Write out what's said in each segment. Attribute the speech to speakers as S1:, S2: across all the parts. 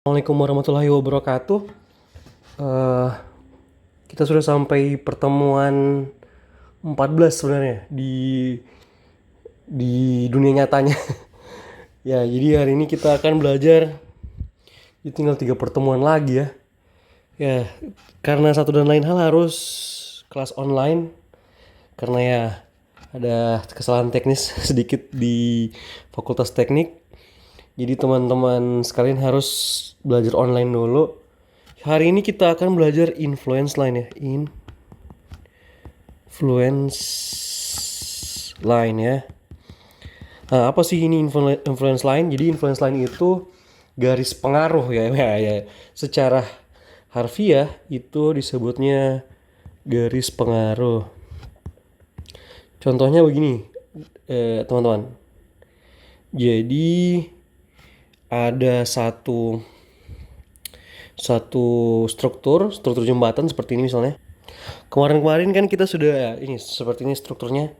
S1: Assalamualaikum warahmatullahi wabarakatuh. Eh, kita sudah sampai pertemuan 14 sebenarnya di dunia nyatanya. Ya, jadi hari ini kita akan belajar. Jadi tinggal 3 pertemuan lagi ya. Ya, karena satu dan lain hal harus kelas online. Karena ya ada kesalahan teknis sedikit di Fakultas Teknik. Jadi teman-teman sekalian harus belajar online dulu. Hari ini kita akan belajar influence line ya. Influence line ya. Nah, apa sih ini influence line? Jadi influence line itu garis pengaruh ya. Ya. Secara harfiah itu disebutnya garis pengaruh. Contohnya begini, teman-teman. Jadi ada satu struktur jembatan seperti ini misalnya. Kemarin kan kita sudah ini seperti ini strukturnya.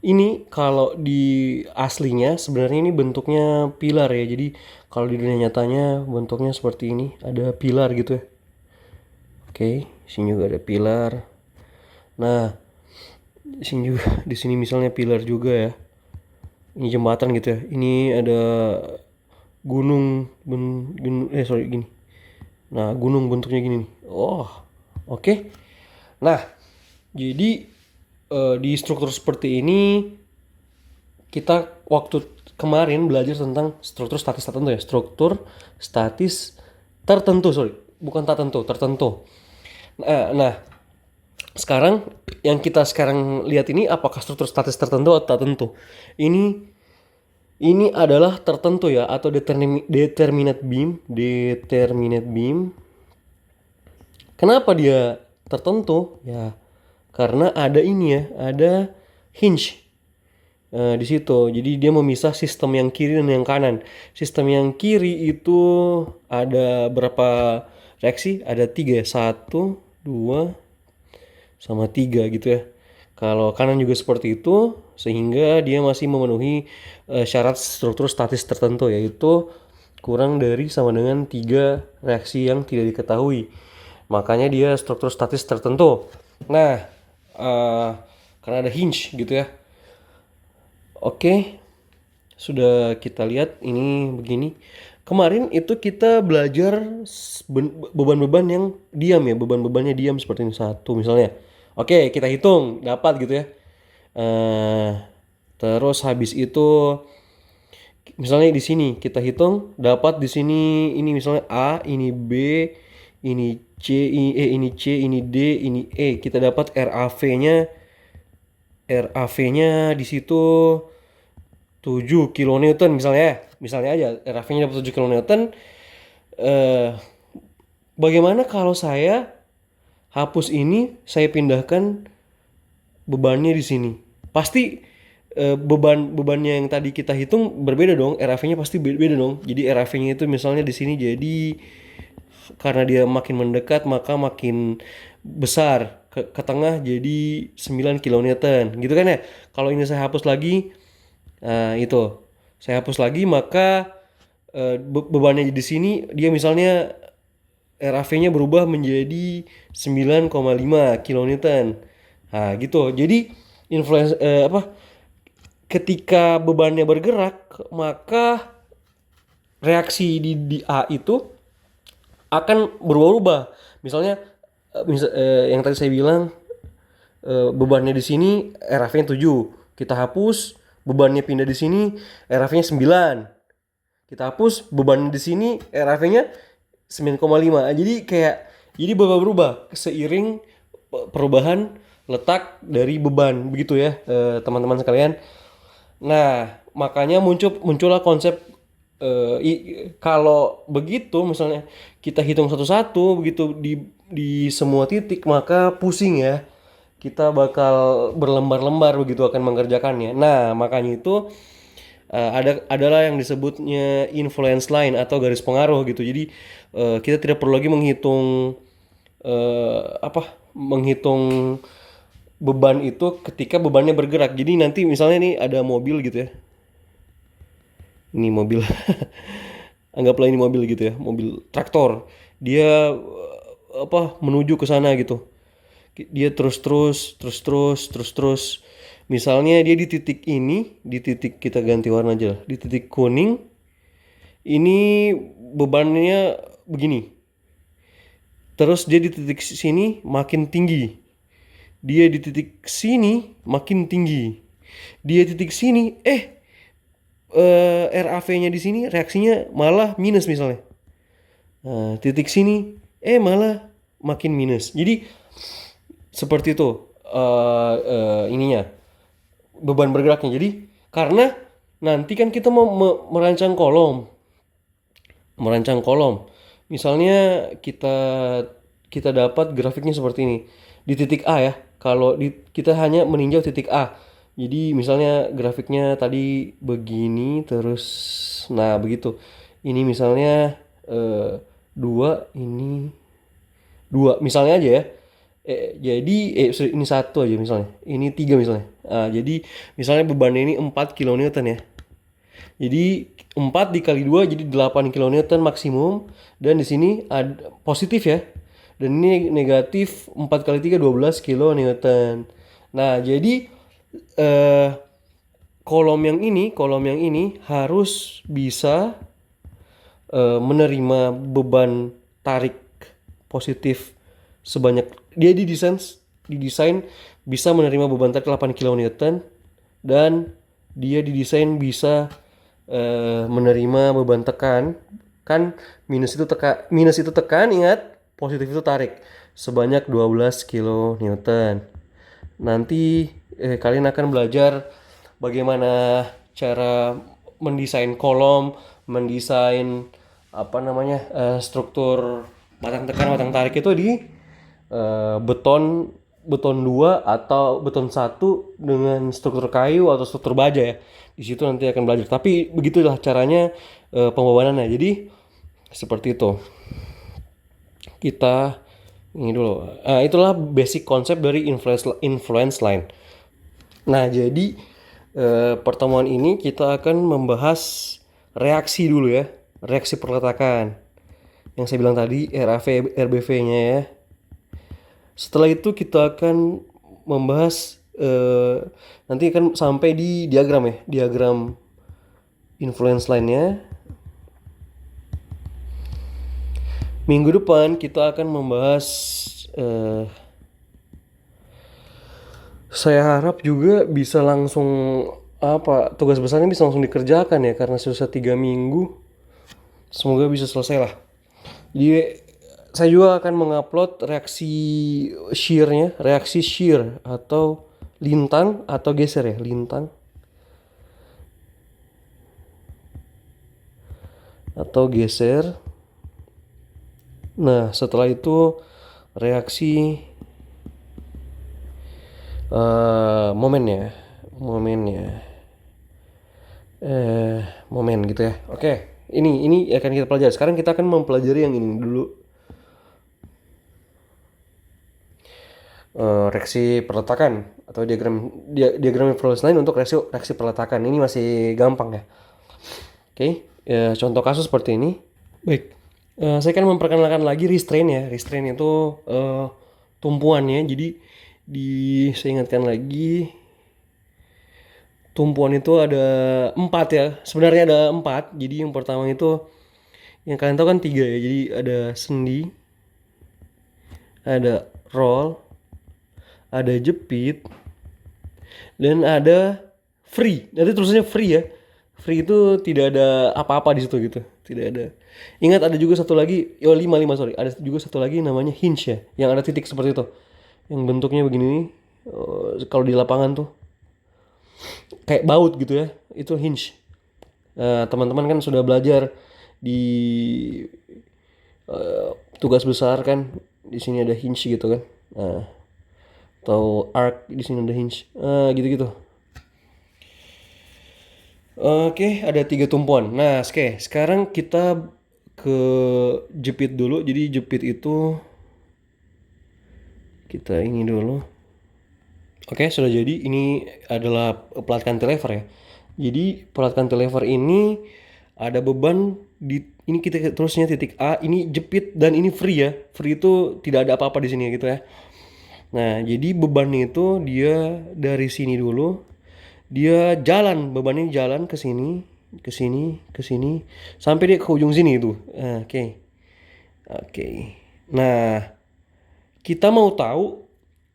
S1: Ini kalau di aslinya sebenarnya ini bentuknya pilar ya. Jadi kalau di dunia nyatanya bentuknya seperti ini, ada pilar gitu ya. Oke, sini juga ada pilar. Nah, di sini misalnya pilar juga ya. Ini jembatan gitu ya. Ini ada gini. Nah, gunung bentuknya gini nih. Oh, oke. Nah, jadi di struktur seperti ini kita waktu kemarin belajar tentang struktur statis tertentu ya. Struktur statis tertentu, bukan tak tentu, tertentu. Nah, sekarang yang kita sekarang lihat ini apakah struktur statis tertentu atau tak tentu. Ini adalah tertentu ya, atau determinate beam. Kenapa dia tertentu? Ya, karena ada ini ya, ada hinge di situ. Jadi dia memisah sistem yang kiri dan yang kanan. Sistem yang kiri itu ada berapa reaksi? Ada 3 ya, 1, 2, sama 3 gitu ya. Kalau kanan juga seperti itu, sehingga dia masih memenuhi syarat struktur statis tertentu, yaitu kurang dari sama dengan 3 reaksi yang tidak diketahui. Makanya dia struktur statis tertentu. Nah, karena ada hinge gitu ya. Oke, sudah kita lihat ini begini. Kemarin itu kita belajar beban-beban yang diam ya, beban-bebannya diam seperti ini satu misalnya. Oke, kita hitung dapat gitu ya. Terus habis itu misalnya di sini kita hitung dapat di sini ini misalnya A, ini B, ini C, ini C, ini D, ini E. Kita dapat RAV-nya di situ 7 kilonewton misalnya ya. Misalnya aja RAV-nya dapat 7 kilonewton. Bagaimana kalau saya hapus ini, saya pindahkan bebannya di sini? Pasti bebannya yang tadi kita hitung berbeda dong. RAV-nya pasti beda dong. Jadi RAV-nya itu misalnya di sini jadi karena dia makin mendekat maka makin besar ke tengah jadi 9 kilonewton gitu kan ya. Kalau ini saya hapus lagi, itu saya hapus lagi maka bebannya di sini dia misalnya RAV-nya berubah menjadi 9,5 kilonewton. Nah, gitu. Jadi ketika bebannya bergerak, maka reaksi di A itu akan berubah-ubah. Misalnya yang tadi saya bilang bebannya di sini RAV-nya 7. Kita hapus, bebannya pindah di sini, RAV-nya 9. Kita hapus, bebannya di sini, RAV-nya 9,5. Jadi berubah-ubah seiring perubahan letak dari beban begitu ya, teman-teman sekalian. Nah, makanya muncullah konsep kalau begitu misalnya kita hitung satu-satu begitu di semua titik maka pusing ya. Kita bakal berlembar-lembar begitu akan mengerjakannya. Nah, makanya itu adalah yang disebutnya influence line atau garis pengaruh gitu. Jadi kita tidak perlu lagi menghitung beban itu ketika bebannya bergerak. Jadi nanti misalnya nih ada mobil gitu ya. Ini mobil. anggaplah ini mobil gitu ya, mobil traktor. Dia menuju ke sana gitu. Dia terus. Misalnya dia di titik ini, di titik kita ganti warna aja lah. Di titik kuning, ini bebannya begini. Terus dia di titik sini makin tinggi. Dia di titik sini makin tinggi. Dia titik sini, RAV-nya di sini reaksinya malah minus misalnya. Nah, titik sini, malah makin minus. Jadi seperti itu ininya beban bergeraknya. Jadi karena nanti kan kita mau merancang kolom. Misalnya kita dapat grafiknya seperti ini. Di titik A ya. Kalau kita hanya meninjau titik A. Jadi misalnya grafiknya tadi begini terus nah begitu. Ini misalnya 2 ini 2 misalnya aja ya. Jadi ini 1 aja misalnya. Ini 3 misalnya. Nah, jadi misalnya bebannya ini 4 kilonewton ya. Jadi 4 dikali 2 jadi 8 kilonewton maksimum. Dan di sini ada positif ya. Dan ini negatif 4 kali 3 12 kilonewton. Nah, jadi kolom yang ini harus bisa menerima beban tarik positif sebanyak dia didesain bisa menerima beban tarik 8 kilonewton dan dia didesain bisa menerima beban tekan. Kan minus itu tekan, ingat, positif itu tarik sebanyak 12 kilonewton. Nanti kalian akan belajar bagaimana cara mendesain kolom, mendesain struktur batang tekan, batang tarik itu di beton 2 atau beton 1 dengan struktur kayu atau struktur baja ya. Di situ nanti akan belajar. Tapi begitulah caranya pembawaannya. Jadi seperti itu. Kita ini dulu. Itulah basic konsep dari influence line. Nah, jadi pertemuan ini kita akan membahas reaksi dulu ya. Reaksi perletakan. Yang saya bilang tadi RAV, RBV-nya ya. Setelah itu kita akan membahas nanti akan sampai di diagram ya. Diagram influence line-nya. Minggu depan kita akan membahas saya harap juga bisa langsung tugas besarnya bisa langsung dikerjakan ya karena susah 3 minggu. Semoga bisa selesai lah. Jadi saya juga akan mengupload reaksi shear atau lintang atau geser ya, lintang atau geser. Nah, setelah itu reaksi momennya momen gitu ya. Oke, ini akan kita pelajari. Sekarang kita akan mempelajari yang ini dulu. Reaksi perletakan atau diagram influence line untuk reaksi perletakan. Ini masih gampang ya. Oke, contoh kasus seperti ini. Baik, saya akan memperkenalkan lagi restrain ya. Restrain itu tumpuannya. Jadi saya ingatkan lagi, tumpuan itu ada 4 ya. Sebenarnya ada 4. Jadi yang pertama itu yang kalian tahu kan 3 ya. Jadi ada sendi, ada roll, ada jepit, dan ada free. Nanti tulisannya free ya. Free itu tidak ada apa-apa di situ gitu. Tidak ada. Ingat ada juga satu lagi, 5 sorry. Ada juga satu lagi namanya hinge ya, yang ada titik seperti itu. Yang bentuknya begini nih. Kalau di lapangan tuh kayak baut gitu ya. Itu hinge. Teman-teman kan sudah belajar di tugas besar kan. Di sini ada hinge gitu kan. Atau arc di sini ada hinge. Gitu-gitu. Oke, ada 3 tumpuan. Nah, sekarang kita ke jepit dulu. Jadi jepit itu kita ini dulu. Oke, sudah jadi. Ini adalah pelat cantilever ya. Jadi pelat cantilever ini ada beban ini kita terusnya titik A, ini jepit dan ini free ya. Free itu tidak ada apa-apa di sini gitu ya. Nah, jadi bebannya itu dia dari sini dulu, dia jalan, bebannya jalan ke sini, ke sini, ke sini, sampai dia ke ujung sini itu. Oke. Oke. Nah, kita mau tahu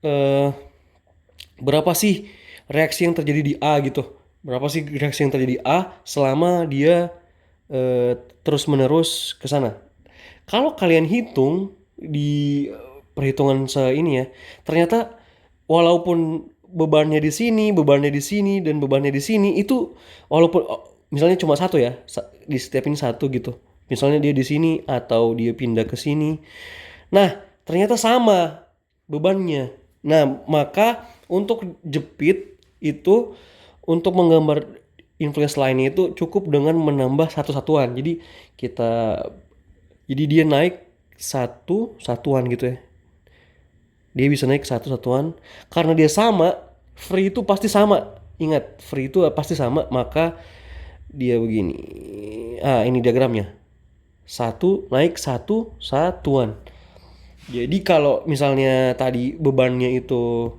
S1: eh, berapa sih reaksi yang terjadi di A gitu. Berapa sih reaksi yang terjadi di A selama dia terus-menerus ke sana. Kalau kalian hitung di perhitungan ini ya, ternyata walaupun bebannya di sini, bebannya di sini, dan bebannya di sini itu walaupun misalnya cuma satu ya, di setiap ini satu gitu. Misalnya dia di sini atau dia pindah ke sini. Nah, ternyata sama bebannya. Nah, maka untuk jepit itu untuk menggambar influence line itu cukup dengan menambah satu satuan. Kita jadi dia naik satu satuan gitu ya. Dia bisa naik satu satuan karena dia sama, free itu pasti sama. Ingat, free itu pasti sama, maka dia begini. Ini diagramnya. Satu naik satu satuan. Jadi kalau misalnya tadi bebannya itu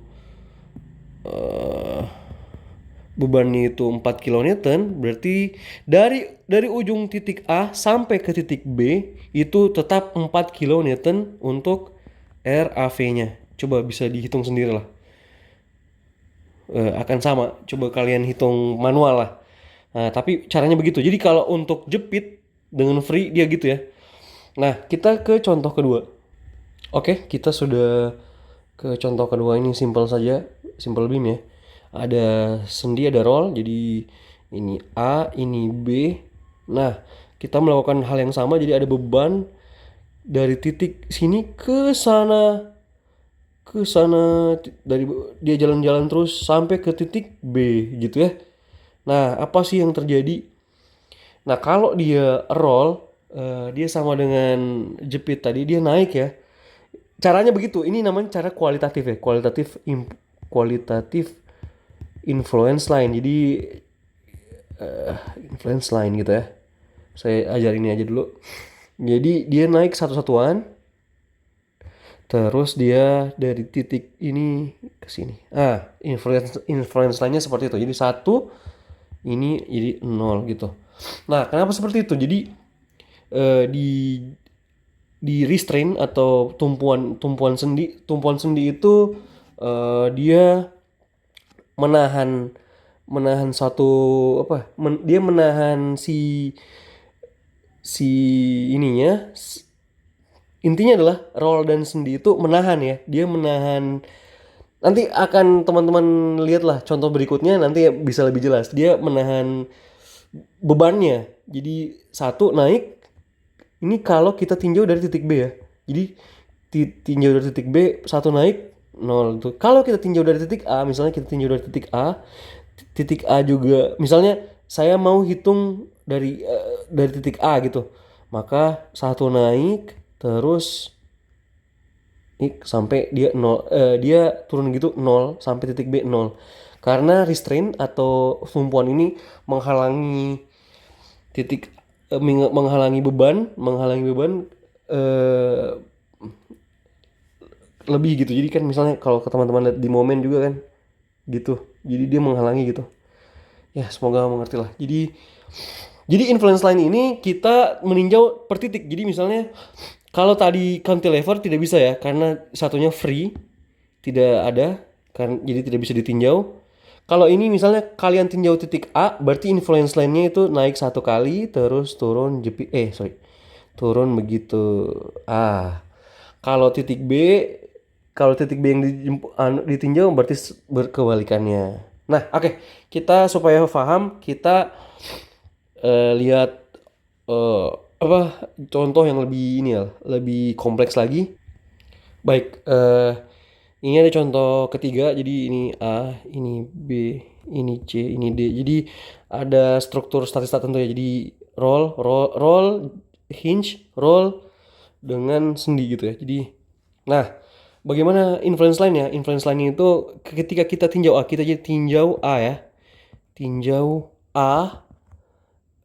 S1: 4 kilonewton, berarti dari ujung titik A sampai ke titik B itu tetap 4 kilonewton untuk RAV-nya. Coba bisa dihitung sendiri lah. Akan sama. Coba kalian hitung manual lah. Nah, tapi caranya begitu. Jadi kalau untuk jepit dengan free dia gitu ya. Nah, kita ke contoh kedua. Oke, kita sudah ke contoh kedua, ini simple saja, simple beam ya. Ada sendi, ada roll, jadi ini A, ini B. Nah, kita melakukan hal yang sama, jadi ada beban dari titik sini ke sana, dari dia jalan-jalan terus sampai ke titik B gitu ya. Nah, apa sih yang terjadi? Nah, kalau dia roll, dia sama dengan jepit tadi, dia naik ya. Caranya begitu. Ini namanya cara kualitatif ya. Kualitatif influence line. Jadi influence line gitu ya. Saya ajarin ini aja dulu. Jadi dia naik satu satuan. Terus dia dari titik ini ke sini. Influence line-nya seperti itu. Jadi satu, ini jadi 0 gitu. Nah, kenapa seperti itu? Jadi di restrain atau tumpuan sendi itu dia menahan satu dia menahan si ininya. Intinya adalah roll dan sendi itu menahan ya, dia menahan. Nanti akan teman-teman lihat lah contoh berikutnya, nanti bisa lebih jelas. Dia menahan bebannya. Jadi satu naik. Ini kalau kita tinjau dari titik B ya. Jadi tinjau dari titik B, satu naik 0 tuh. Kalau kita tinjau dari titik A, misalnya kita tinjau dari titik A juga. Misalnya saya mau hitung dari titik A gitu. Maka satu naik terus sampai dia 0, dia turun gitu 0 sampai titik B 0. Karena restrain atau tumpuan ini menghalangi beban lebih gitu. Jadi kan misalnya kalau ke teman-teman lihat di momen juga kan gitu. Jadi dia menghalangi gitu. Ya, semoga mengerti lah. Jadi influence line ini kita meninjau per titik. Jadi misalnya kalau tadi cantilever tidak bisa ya karena satunya free, tidak ada kan, jadi tidak bisa ditinjau. Kalau ini misalnya kalian tinjau titik A, berarti influence line-nya itu naik satu kali terus turun turun begitu. Kalau titik B, yang ditinjau berarti berkebalikannya. Nah, oke. Kita supaya paham, kita lihat contoh yang lebih lebih kompleks lagi. Baik, ini ada contoh ketiga. Jadi ini A, ini B, ini C, ini D. Jadi ada struktur statis tertentu ya. Jadi roll, hinge, roll dengan sendi gitu ya. Jadi, nah, bagaimana influence line ya? Influence line itu ketika kita tinjau A, kita jadi tinjau A ya. Tinjau A,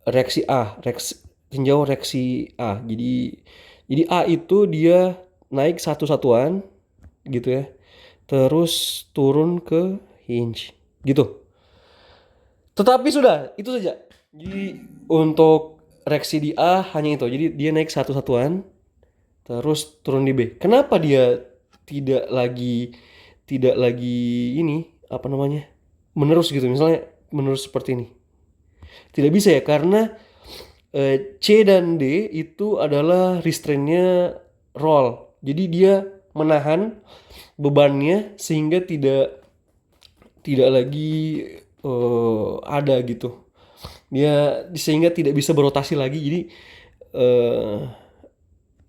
S1: reaksi A, tinjau reaksi A. Jadi A itu dia naik satu satuan gitu ya. Terus turun ke hinge gitu. Tetapi sudah, itu saja. Jadi untuk reaksi di A hanya itu. Jadi dia naik satu satuan terus turun di B. Kenapa dia tidak lagi tidak lagi ini apa namanya? Menerus gitu. Misalnya menerus seperti ini. Tidak bisa ya karena C dan D itu adalah restrainnya roll. Jadi dia menahan bebannya sehingga tidak lagi ada gitu. Dia sehingga tidak bisa berotasi lagi. Jadi eh,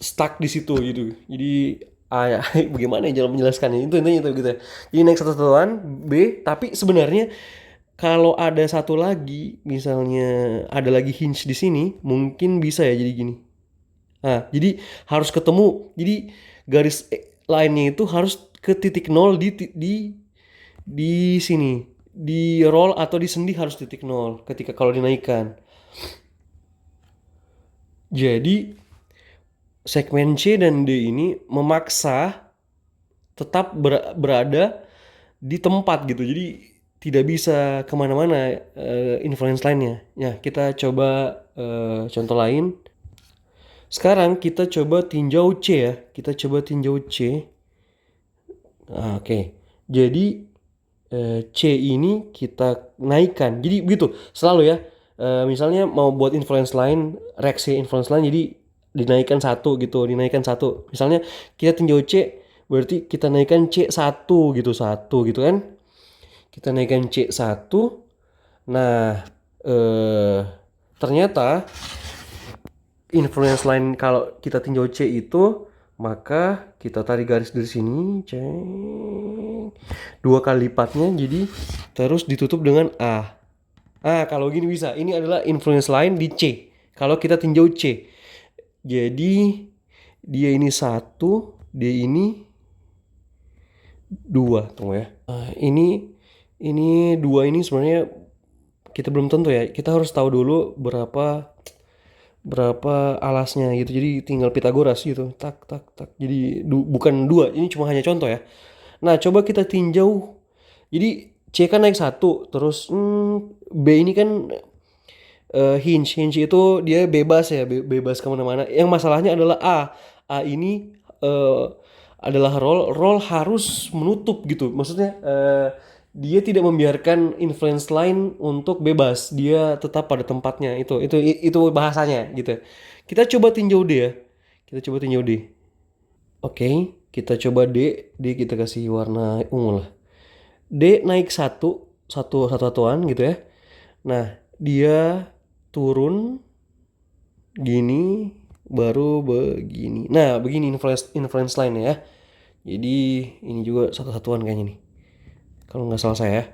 S1: stuck di situ gitu. Jadi bagaimana ya jalan menjelaskannya? Itu intinya itu gitu. Jadi naik satu satuan B, tapi sebenarnya kalau ada satu lagi, misalnya ada lagi hinge di sini, mungkin bisa ya jadi gini. Nah, jadi harus ketemu. Jadi garis lainnya itu harus ke titik nol di sini. Di roll atau di sendi harus titik nol ketika kalau dinaikkan. Jadi segmen C dan D ini memaksa tetap berada di tempat gitu. Jadi tidak bisa kemana-mana influence lainnya. Ya, kita coba contoh lain. Sekarang kita coba tinjau C ya. Kita coba tinjau C. Oke. Jadi C ini kita naikkan. Jadi begitu selalu ya. Misalnya mau buat influence lain, reaksi influence lain, jadi dinaikkan satu gitu, dinaikkan satu. Misalnya kita tinjau C, berarti kita naikkan C1 gitu, satu gitu kan. Kita naikkan C1. Nah, ternyata influence line kalau kita tinjau C itu, maka kita tarik garis dari sini, ceng, 2 kali lipatnya, jadi terus ditutup dengan A. Ah, kalau gini bisa. Ini adalah influence line di C. Kalau kita tinjau C, jadi dia ini satu, dia ini dua, tunggu ya. Ini dua ini sebenarnya kita belum tentu ya. Kita harus tahu dulu berapa alasnya gitu. Jadi tinggal Pitagoras gitu. Tak tak tak. Jadi bukan dua. Ini cuma hanya contoh ya. Nah, coba kita tinjau. Jadi C kan naik satu, terus B ini kan hinge itu dia bebas ya, bebas kemana-mana. Yang masalahnya adalah A ini adalah roll harus menutup gitu. Maksudnya dia tidak membiarkan influence line untuk bebas, dia tetap pada tempatnya. Itu bahasanya gitu. Kita coba tinjau D ya. Kita coba tinjau D. Oke, kita coba D kita kasih warna ungu lah. D naik satu satuan gitu ya. Nah, dia turun gini baru begini. Nah, begini influence line ya. Jadi ini juga satu satuan kayaknya nih. Kalau nggak salah saya.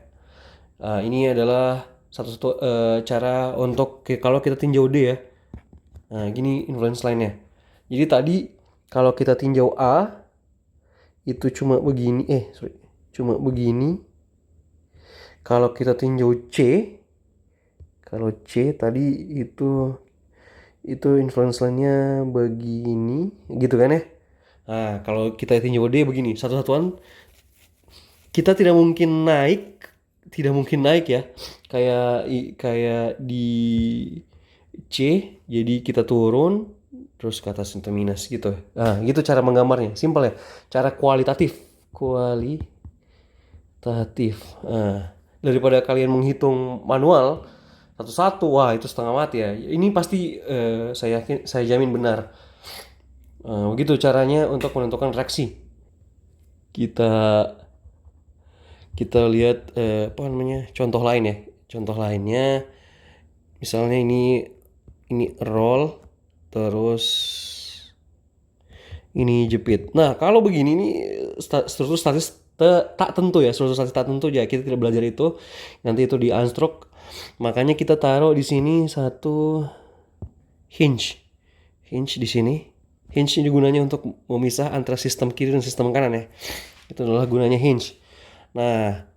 S1: Nah, ini adalah satu cara untuk kalau kita tinjau D ya. Nah, gini influence line-nya. Jadi tadi kalau kita tinjau A itu cuma begini, cuma begini. Kalau kita tinjau kalau C tadi itu influence line-nya begini, gitu kan ya? Nah, kalau kita tinjau D begini, satu satuan kita tidak mungkin naik ya, kayak di C, jadi kita turun terus ke atas minus gitu. Nah, gitu cara menggambarnya, simpel ya, cara kualitatif. Nah, daripada kalian menghitung manual satu-satu, wah itu setengah mati ya. Ini pasti saya jamin benar. Begitu caranya untuk menentukan reaksi. Kita kita lihat apa namanya contoh lain ya. Contoh lainnya, misalnya ini roll, terus ini jepit. Nah, kalau begini ini struktur statis tak tentu ya, struktur statis tak tentu ya. Kita tidak belajar itu. Nanti itu di Unstruct. Makanya kita taruh di sini satu hinge di sini. Hinge ini gunanya untuk memisah antara sistem kiri dan sistem kanan ya. Itu adalah gunanya hinge. Nah,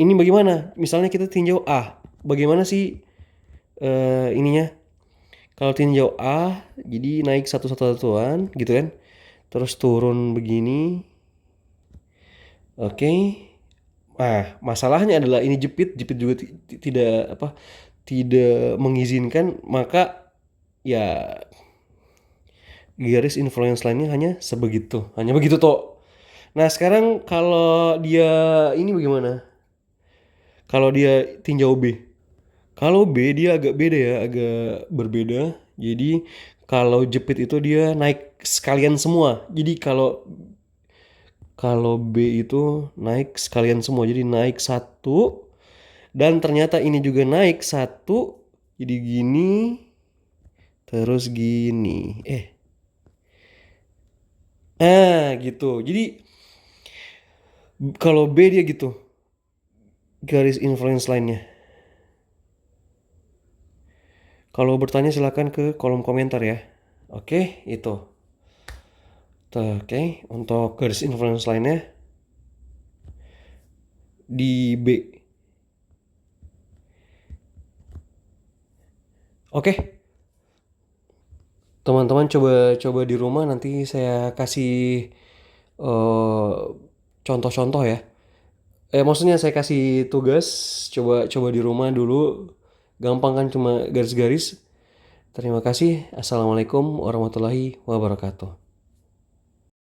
S1: ini bagaimana? Misalnya kita tinjau A. Bagaimana sih ininya? Kalau tinjau A, jadi naik satu satuan gitu kan. Terus turun begini. Oke. Nah, masalahnya adalah ini jepit juga tidak apa, tidak mengizinkan, maka ya garis influence lainnya hanya begitu toh. Nah, sekarang kalau dia ini bagaimana? Kalau dia tinjau B. Kalau B dia agak beda ya, agak berbeda. Jadi kalau jepit itu dia naik sekalian semua. Jadi kalau kalau B itu naik sekalian semua. Jadi naik satu dan ternyata ini juga naik satu. Jadi gini terus gini. Gitu. Jadi kalau B dia gitu. Garis influence lainnya. Kalau bertanya silakan ke kolom komentar ya. Oke, itu. Tuh, oke, untuk garis influence lainnya di B. Oke, teman-teman coba di rumah nanti saya kasih eh, contoh-contoh ya. Maksudnya saya kasih tugas, coba di rumah dulu. Gampang kan cuma garis-garis. Terima kasih. Assalamualaikum warahmatullahi wabarakatuh.